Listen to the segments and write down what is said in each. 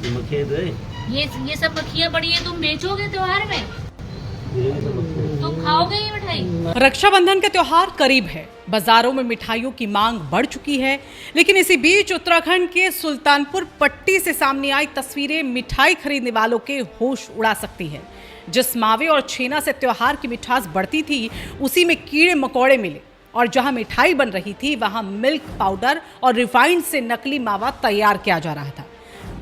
मखेद है। ये सब मक्खियाँ बड़ी है, तुम बेचोगे त्योहार में? तुम खाओगे ये मिठाई? रक्षाबंधन का त्योहार करीब है, बाजारों में मिठाइयों की मांग बढ़ चुकी है। लेकिन इसी बीच उत्तराखंड के सुल्तानपुर पट्टी से सामने आई तस्वीरें मिठाई खरीदने वालों के होश उड़ा सकती है। जिस मावे और छेना से त्योहार की मिठास बढ़ती थी, उसी में कीड़े मकोड़े मिले और जहां मिठाई बन रही थी वहां मिल्क पाउडर और रिफाइंड से नकली मावा तैयार किया जा रहा था।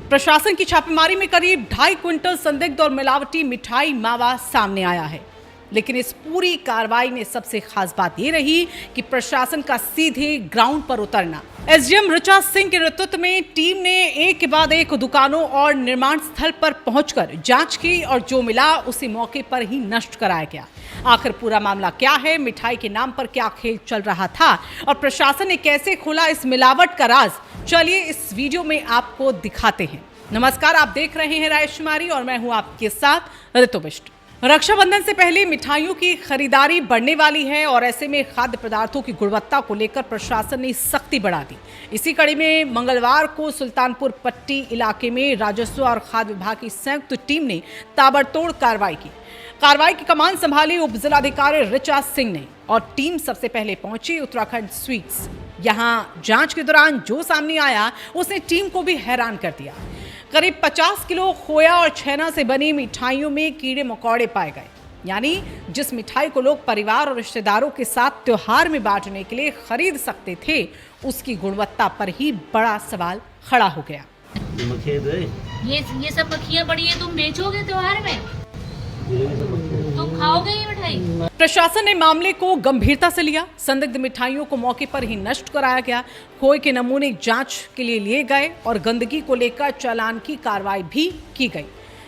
प्रशासन की छापेमारी में करीब 2.5 क्विंटल संदिग्ध और मिलावटी मिठाई मावा सामने आया है। लेकिन इस पूरी कार्रवाई में सबसे खास बात यह रही कि प्रशासन का सीधे ग्राउंड पर उतरना। एसडीएम ऋचा सिंह के नेतृत्व में टीम ने एक के बाद एक दुकानों और निर्माण स्थल पर पहुंचकर जांच की और जो मिला उसे मौके पर ही नष्ट कराया गया। आखिर पूरा मामला क्या है, मिठाई के नाम पर क्या खेल चल रहा था और प्रशासन ने कैसे खोला इस मिलावट का राज, चलिए इस वीडियो में आपको दिखाते हैं। नमस्कार, आप देख रहे हैं रायशुमारी और मैं हूं आपके साथ ऋतु बिष्ट। रक्षाबंधन से पहले मिठाइयों की खरीदारी बढ़ने वाली है और ऐसे में खाद्य पदार्थों की गुणवत्ता को लेकर प्रशासन ने सख्ती बढ़ा दी। इसी कड़ी में मंगलवार को सुल्तानपुर पट्टी इलाके में राजस्व और खाद्य विभाग की संयुक्त टीम ने ताबड़तोड़ कार्रवाई की। कार्रवाई की कमान संभाली उप जिलाधिकारी ऋचा सिंह ने और टीम सबसे पहले पहुंची उत्तराखंड स्वीट्स। यहां जांच के दौरान जो सामने आया उसने टीम को भी हैरान कर दिया। करीब 50 किलो खोया और छेना से बनी मिठाइयों में कीड़े मकोड़े पाए गए। यानी जिस मिठाई को लोग परिवार और रिश्तेदारों के साथ त्योहार में बांटने के लिए खरीद सकते थे, उसकी गुणवत्ता पर ही बड़ा सवाल खड़ा हो गया। मखेद है। ये सब मक्खियाँ बड़ी है, तुम बेचोगे त्योहार में? तुम खाओगे ये मिठाई? प्रशासन ने मामले को गंभीरता से लिया। संदिग्ध मिठाइयों को मौके पर ही नष्ट कराया गया। खोए के नमूने जांच के लिए गए और गंदगी को लेकर चालान की कार्रवाई भी की गई।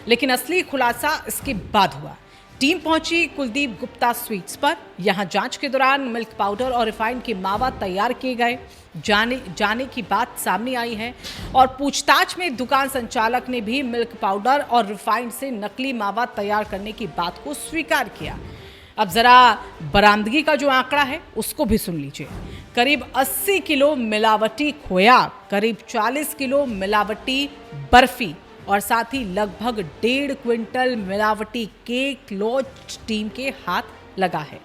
लेकिन असली खुलासा इसके बाद हुआ। टीम पहुंची कुलदीप गुप्ता स्वीट्स पर। यहां जांच के दौरान मिल्क पाउडर और रिफाइंड के मावा तैयार किए गए जाने की बात सामने आई है और पूछताछ में दुकान संचालक ने भी मिल्क पाउडर और रिफाइंड से नकली मावा तैयार करने की बात को स्वीकार किया। अब जरा बरामदगी का जो आंकड़ा है उसको भी सुन लीजिए। करीब 80 किलो मिलावटी खोया, करीब 40 किलो मिलावटी बर्फी और साथ ही लगभग 1.5 क्विंटल मिलावटी केक लॉन्च टीम के हाथ लगा है।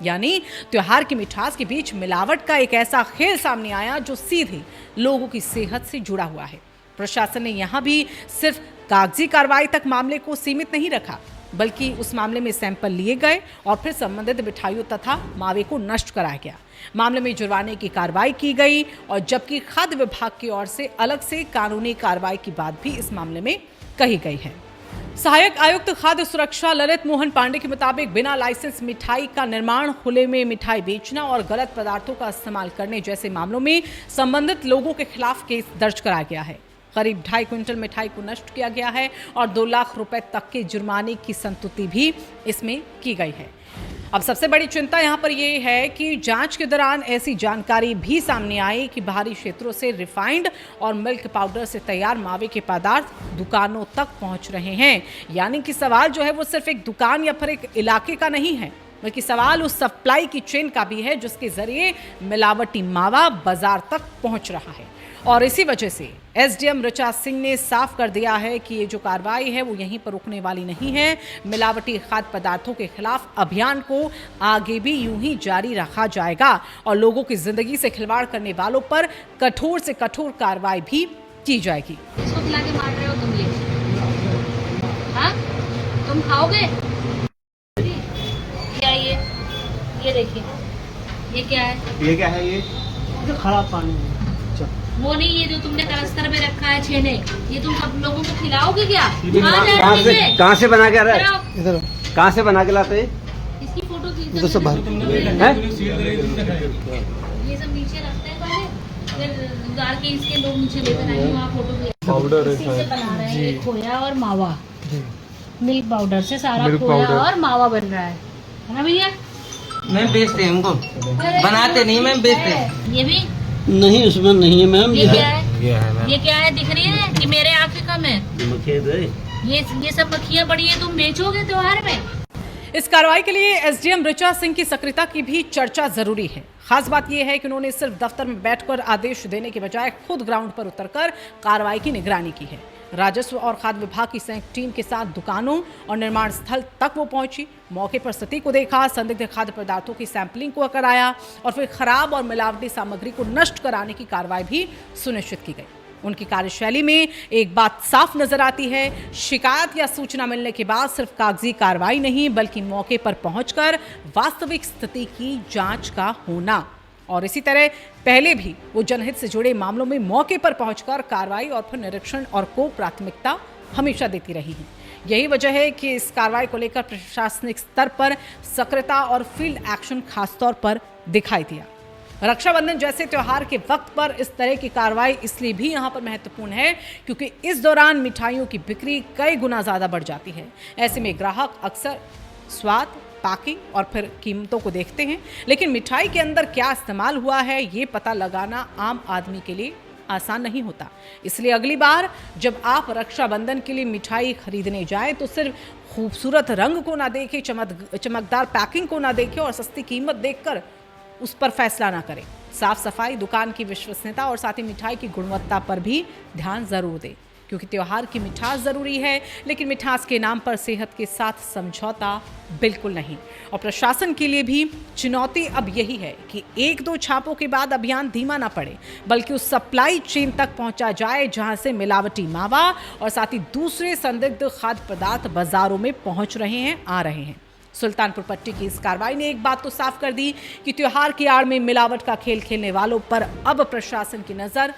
यानी त्योहार की मिठास के बीच मिलावट का एक ऐसा खेल सामने आया जो सीधे लोगों की सेहत से जुड़ा हुआ है। प्रशासन ने यहां भी सिर्फ कागजी कार्रवाई तक मामले को सीमित नहीं रखा, बल्कि उस मामले में सैंपल लिए गए और फिर संबंधित मिठाइयों तथा मावे को नष्ट कराया गया। मामले में जुर्माने की कार्रवाई की गई और जबकि खाद्य विभाग की ओर से अलग से कानूनी कार्रवाई की बात भी इस मामले में कही गई है। सहायक आयुक्त खाद्य सुरक्षा ललित मोहन पांडे के मुताबिक बिना लाइसेंस मिठाई का निर्माण, खुले में मिठाई बेचना और गलत पदार्थों का इस्तेमाल करने जैसे मामलों में संबंधित लोगों के खिलाफ केस दर्ज कराया गया है। करीब 2.5 क्विंटल मिठाई को नष्ट किया गया है और 2 लाख रुपए तक के जुर्माने की संतुति भी इसमें की गई है। अब सबसे बड़ी चिंता यहाँ पर यह है कि जांच के दौरान ऐसी जानकारी भी सामने आई कि बाहरी क्षेत्रों से रिफाइंड और मिल्क पाउडर से तैयार मावे के पदार्थ दुकानों तक पहुँच रहे हैं। यानी कि सवाल जो है वो सिर्फ एक दुकान या फिर एक इलाके का नहीं है, बल्कि सवाल उस सप्लाई की चेन का भी है जिसके जरिए मिलावटी मावा बाजार तक पहुंच रहा है। और इसी वजह से एसडीएम ऋचा सिंह ने साफ कर दिया है कि ये जो कार्रवाई है वो यहीं पर रुकने वाली नहीं है। मिलावटी खाद्य पदार्थों के खिलाफ अभियान को आगे भी यूं ही जारी रखा जाएगा और लोगों की जिंदगी से खिलवाड़ करने वालों पर कठोर से कठोर कार्रवाई भी की जाएगी। इसको खिला के मार रहे हो तुम ये? हाँ? तुम खाओगे? क्या ये देखिए, ये क्या है? ये क्या है? ये जो खराब पानी है। वो नहीं, ये जो तुमने कनस्तर में रखा है छेने, ये तुम सब लोगों को खिलाओगे क्या? कहाँ से बना के आ रहा है? इधर कहाँ से बना के लाते हैं? इसकी फोटो इधर से बाहर ये सब नीचे रखते हैं पहले, फिर उतार के इसके लोग नीचे लेकर आएंगे, वहाँ फोटो पाउडर इसी से बना रहे हैं। ये खोया और मावा, मिल्क पाउडर से सारा खोया और मावा बन रहा है ना भैया? मैम बेचते हैं हमको, बनाते नहीं मैम, बेचते हैं। ये भी नहीं, उसमें नहीं है मैम। ये क्या है? मैम। ये क्या है? दिख रही है कि मेरे आंखें कम है? मखेद है। ये सब मक्खियाँ बड़ी है, तुम बेचोगे त्योहार में? इस कार्रवाई के लिए एसडीएम ऋचा सिंह की सक्रियता की भी चर्चा जरूरी है। खास बात यह है कि उन्होंने सिर्फ दफ्तर में बैठकर आदेश देने के बजाय खुद ग्राउंड पर उतरकर कार्रवाई की निगरानी की है। राजस्व और खाद्य विभाग की संयुक्त टीम के साथ दुकानों और निर्माण स्थल तक वो पहुंची। मौके पर स्थिति को देखा, संदिग्ध खाद्य पदार्थों की सैंपलिंग को कराया और फिर खराब और मिलावटी सामग्री को नष्ट कराने की कार्रवाई भी सुनिश्चित की गई। उनकी कार्यशैली में एक बात साफ नजर आती है, शिकायत या सूचना मिलने के बाद सिर्फ कागजी कार्रवाई नहीं बल्कि मौके पर पहुंचकर वास्तविक स्थिति की जांच का होना। और इसी तरह पहले भी वो जनहित से जुड़े मामलों में मौके पर पहुंचकर कार्रवाई और फिर निरीक्षण और को प्राथमिकता हमेशा देती रही है। यही वजह है कि इस कार्रवाई को लेकर प्रशासनिक स्तर पर सक्रियता और फील्ड एक्शन खासतौर पर दिखाई दिया। रक्षाबंधन जैसे त्योहार के वक्त पर इस तरह की कार्रवाई इसलिए भी यहाँ पर महत्वपूर्ण है क्योंकि इस दौरान मिठाइयों की बिक्री कई गुना ज़्यादा बढ़ जाती है। ऐसे में ग्राहक अक्सर स्वाद, पैकिंग और फिर कीमतों को देखते हैं, लेकिन मिठाई के अंदर क्या इस्तेमाल हुआ है ये पता लगाना आम आदमी के लिए आसान नहीं होता। इसलिए अगली बार जब आप रक्षाबंधन के लिए मिठाई खरीदने जाएं तो सिर्फ खूबसूरत रंग को ना देखें, चमकदार पैकिंग को ना देखें और सस्ती कीमत देखकर उस पर फैसला ना करें। साफ सफाई, दुकान की विश्वसनीयता और साथ ही मिठाई की गुणवत्ता पर भी ध्यान जरूर दें क्योंकि त्योहार की मिठास जरूरी है, लेकिन मिठास के नाम पर सेहत के साथ समझौता बिल्कुल नहीं। और प्रशासन के लिए भी चुनौती अब यही है कि 1-2 छापों के बाद अभियान धीमा ना पड़े बल्कि उस सप्लाई चेन तक पहुंचा जाए जहां से मिलावटी मावा और साथ ही दूसरे संदिग्ध खाद्य पदार्थ बाजारों में पहुंच रहे हैं, आ रहे हैं। सुल्तानपुर पट्टी की इस कार्रवाई ने एक बात तो साफ कर दी कि त्योहार की आड़ में मिलावट का खेल खेलने वालों पर अब प्रशासन की नजर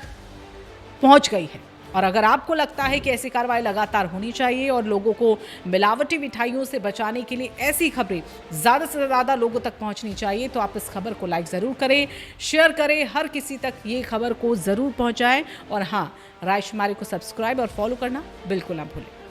पहुंच गई है। और अगर आपको लगता है कि ऐसी कार्रवाई लगातार होनी चाहिए और लोगों को मिलावटी मिठाइयों से बचाने के लिए ऐसी खबरें ज़्यादा से ज़्यादा लोगों तक पहुंचनी चाहिए तो आप इस खबर को लाइक ज़रूर करें, शेयर करें, हर किसी तक ये खबर को ज़रूर पहुंचाएं और हाँ, रायशुमारी को सब्सक्राइब और फॉलो करना बिल्कुल ना भूलें।